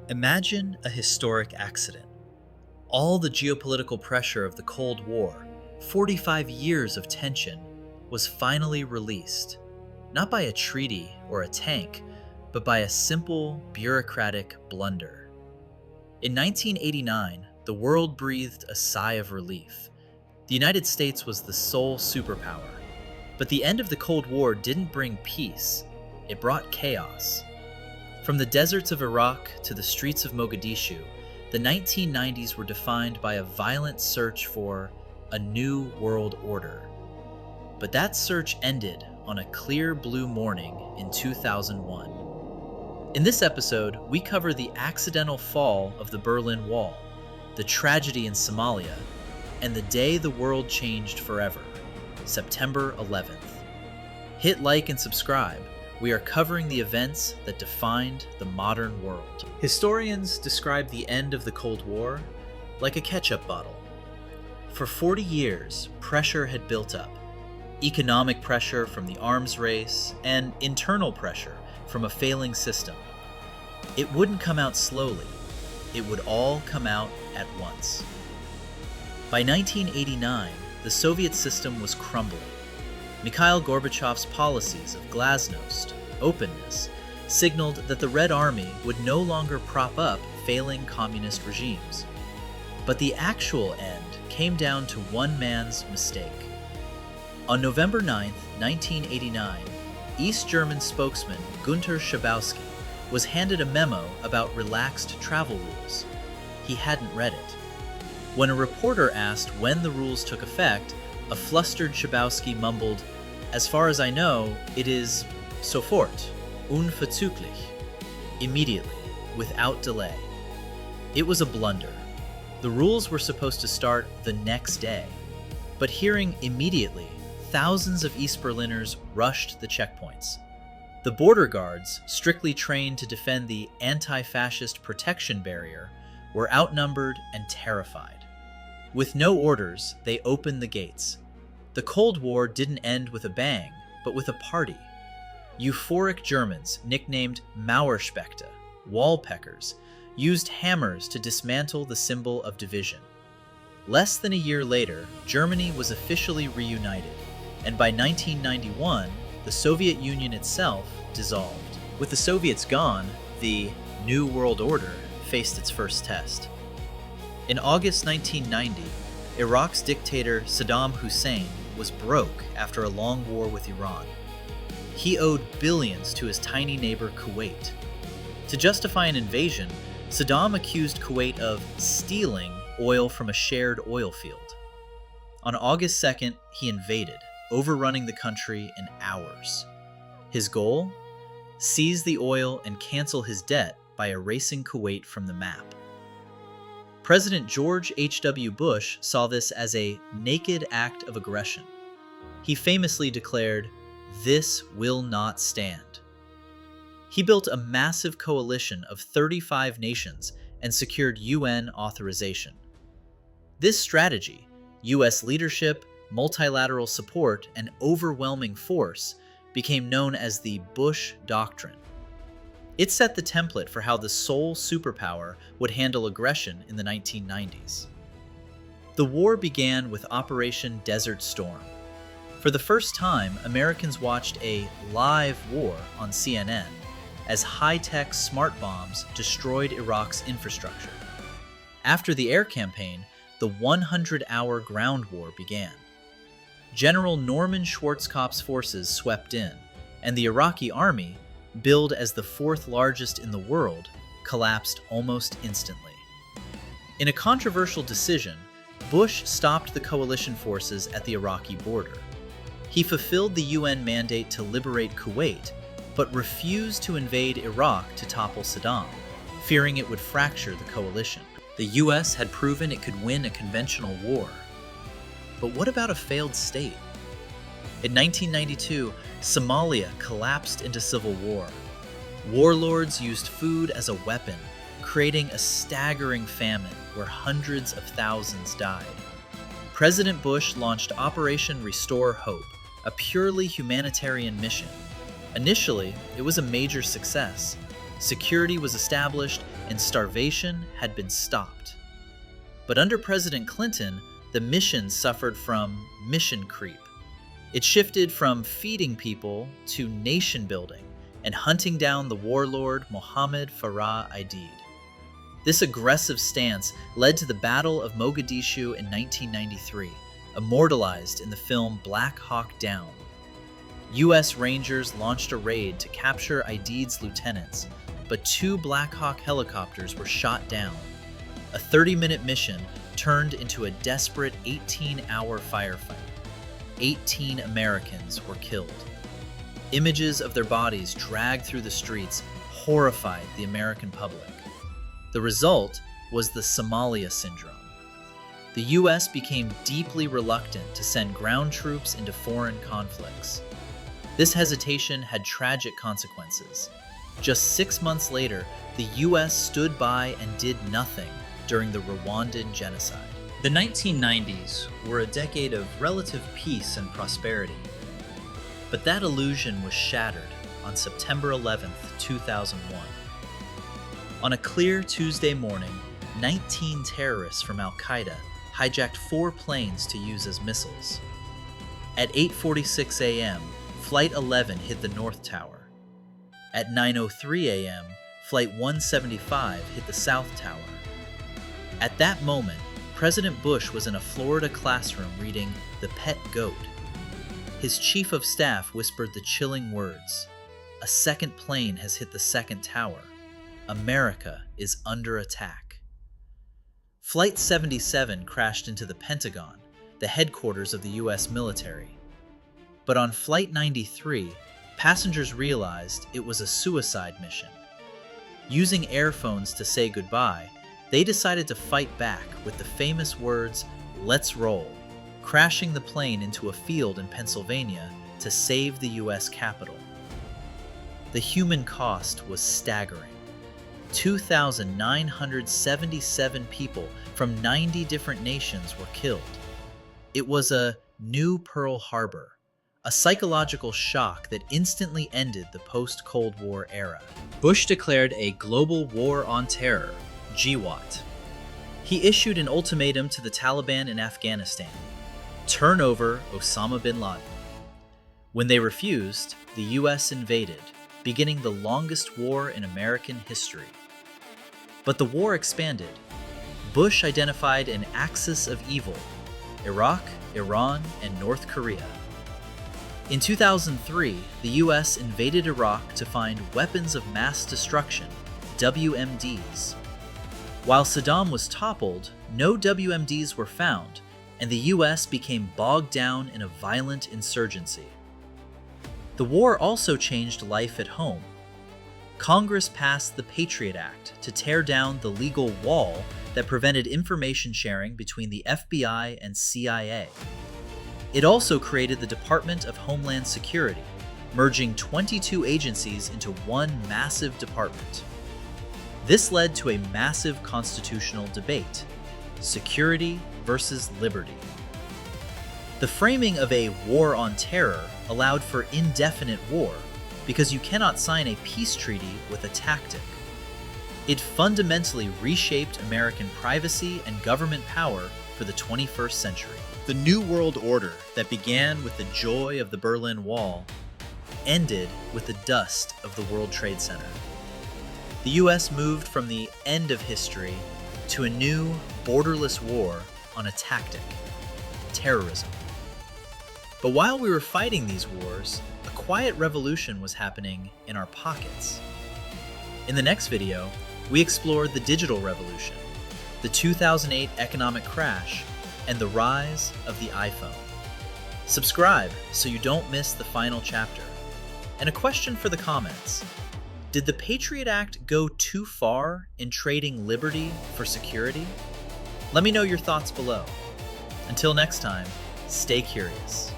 Imagine a historic accident. All the geopolitical pressure of the Cold War, 45 years of tension, was finally released, not by a treaty or a tank, but by a simple bureaucratic blunder. In 1989, the world breathed a sigh of relief. The United States was the sole superpower. But the end of the Cold War didn't bring peace, it brought chaos. From the deserts of Iraq to the streets of Mogadishu, the 1990s were defined by a violent search for a new world order. But that search ended on a clear blue morning in 2001. In this episode, we cover the accidental fall of the Berlin Wall, the tragedy in Somalia, and the day the world changed forever, September 11th. Hit like and subscribe. We are covering the events that defined the modern world. Historians describe the end of the Cold War like a ketchup bottle. For 40 years, pressure had built up. Economic pressure from the arms race and internal pressure from a failing system. It wouldn't come out slowly. It would all come out at once. By 1989, the Soviet system was crumbling. Mikhail Gorbachev's policies of glasnost, openness, signaled that the Red Army would no longer prop up failing communist regimes. But the actual end came down to one man's mistake. On November 9, 1989, East German spokesman Günter Schabowski was handed a memo about relaxed travel rules. He hadn't read it. When a reporter asked when the rules took effect, a flustered Schabowski mumbled, "As far as I know, it is sofort, unverzüglich," immediately, without delay. It was a blunder. The rules were supposed to start the next day, but hearing immediately, thousands of East Berliners rushed the checkpoints. The border guards, strictly trained to defend the anti-fascist protection barrier, were outnumbered and terrified. With no orders, they opened the gates. The Cold War didn't end with a bang, but with a party. Euphoric Germans, nicknamed Mauerspechte, wallpeckers, used hammers to dismantle the symbol of division. Less than a year later, Germany was officially reunited, and by 1991, the Soviet Union itself dissolved. With the Soviets gone, the New World Order faced its first test. In August 1990, Iraq's dictator Saddam Hussein was broke after a long war with Iran. He owed billions to his tiny neighbor Kuwait. To justify an invasion, Saddam accused Kuwait of stealing oil from a shared oil field. On August 2nd, he invaded, overrunning the country in hours. His goal? Seize the oil and cancel his debt by erasing Kuwait from the map. President George H.W. Bush saw this as a naked act of aggression. He famously declared, "This will not stand." He built a massive coalition of 35 nations and secured UN authorization. This strategy, U.S. leadership, multilateral support, and overwhelming force, became known as the Bush Doctrine. It set the template for how the sole superpower would handle aggression in the 1990s. The war began with Operation Desert Storm. For the first time, Americans watched a live war on CNN as high-tech smart bombs destroyed Iraq's infrastructure. After the air campaign, the 100-hour ground war began. General Norman Schwarzkopf's forces swept in, and the Iraqi army, billed as the fourth largest in the world, collapsed almost instantly. In a controversial decision, Bush stopped the coalition forces at the Iraqi border. He fulfilled the UN mandate to liberate Kuwait, but refused to invade Iraq to topple Saddam, fearing it would fracture the coalition. The US had proven it could win a conventional war. But what about a failed state? In 1992, Somalia collapsed into civil war. Warlords used food as a weapon, creating a staggering famine where hundreds of thousands died. President Bush launched Operation Restore Hope, a purely humanitarian mission. Initially, it was a major success. Security was established, and starvation had been stopped. But under President Clinton, the mission suffered from mission creep. It shifted from feeding people to nation building and hunting down the warlord Mohammed Farah Aidid. This aggressive stance led to the Battle of Mogadishu in 1993, immortalized in the film Black Hawk Down. U.S. Rangers launched a raid to capture Aidid's lieutenants, but 2 Black Hawk helicopters were shot down. A 30-minute mission turned into a desperate 18-hour firefight. 18 Americans were killed. Images of their bodies dragged through the streets horrified the American public. The result was the Somalia Syndrome. The U.S. became deeply reluctant to send ground troops into foreign conflicts. This hesitation had tragic consequences. Just 6 months later, the U.S. stood by and did nothing during the Rwandan genocide. The 1990s were a decade of relative peace and prosperity. But that illusion was shattered on September 11, 2001. On a clear Tuesday morning, 19 terrorists from Al-Qaeda hijacked 4 planes to use as missiles. At 8:46 a.m., Flight 11 hit the North Tower. At 9:03 a.m., Flight 175 hit the South Tower. At that moment, President Bush was in a Florida classroom reading The Pet Goat. His chief of staff whispered the chilling words, "A second plane has hit the second tower. America is under attack." Flight 77 crashed into the Pentagon, the headquarters of the U.S. military. But on Flight 93, passengers realized it was a suicide mission. Using airphones to say goodbye, they decided to fight back with the famous words, "Let's roll," crashing the plane into a field in Pennsylvania to save the U.S. Capitol. The human cost was staggering. 2,977 people from 90 different nations were killed. It was a new Pearl Harbor, a psychological shock that instantly ended the post-Cold War era. Bush declared a global war on terror, GWAT. He issued an ultimatum to the Taliban in Afghanistan: turn over Osama bin Laden. When they refused, the U.S. invaded, beginning the longest war in American history. But the war expanded. Bush identified an axis of evil: Iraq, Iran, and North Korea. In 2003, the U.S. invaded Iraq to find weapons of mass destruction, WMDs. While Saddam was toppled, no WMDs were found, and the U.S. became bogged down in a violent insurgency. The war also changed life at home. Congress passed the Patriot Act to tear down the legal wall that prevented information sharing between the FBI and CIA. It also created the Department of Homeland Security, merging 22 agencies into one massive department. This led to a massive constitutional debate: security versus liberty. The framing of a war on terror allowed for indefinite war because you cannot sign a peace treaty with a tactic. It fundamentally reshaped American privacy and government power for the 21st century. The New World Order that began with the joy of the Berlin Wall ended with the dust of the World Trade Center. The U.S. moved from the end of history to a new, borderless war on a tactic: terrorism. But while we were fighting these wars, a quiet revolution was happening in our pockets. In the next video, we explored the digital revolution, the 2008 economic crash, and the rise of the iPhone. Subscribe so you don't miss the final chapter. And a question for the comments: did the Patriot Act go too far in trading liberty for security? Let me know your thoughts below. Until next time, stay curious.